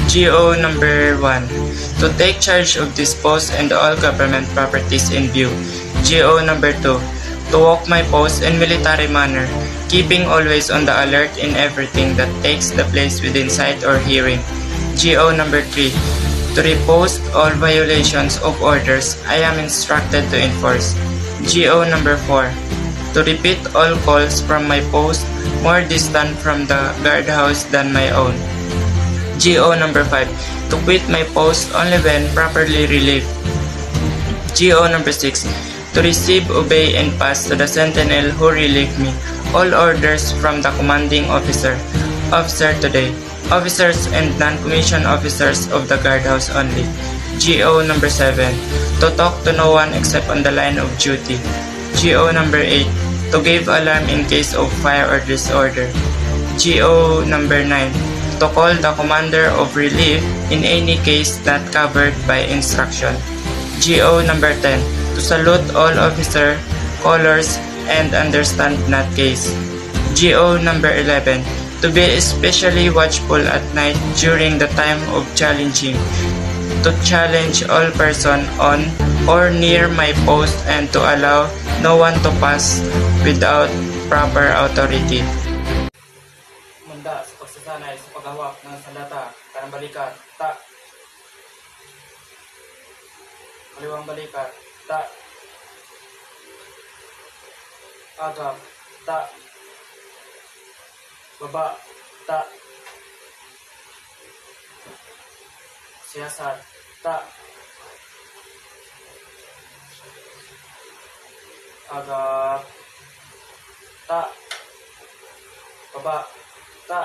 GO number 1. To take charge of this post and all government properties in view. GO number 2. To walk my post in military manner, keeping always on the alert in everything that takes the place within sight or hearing. GO number 3. To repost all violations of orders I am instructed to enforce. GO number 4. To repeat all calls from my post more distant from the guardhouse than my own. GO number 5. To quit my post only when properly relieved. GO number 6. To receive, obey, and pass to the sentinel who relieved me all orders from the commanding officer today. Officers and non-commissioned officers of the guardhouse only. GO number 7. To talk to no one except on the line of duty. GO number 8. To give alarm in case of fire or disorder. GO number 9. To call the commander of relief in any case not covered by instruction. GO number 10. To salute all officer, colors, and understand not case. GO number 11. To be especially watchful at night during the time of challenging. To challenge all person on or near my post and to allow no one to pass without proper authority. Munda sa pagsasanay sa paghawak ng sandata, kanang balikat, ta. Kaliwang balikat, ta. Agap, ta. Baba, ta. Siyasat, ta. Agap, ta. Baba, ta.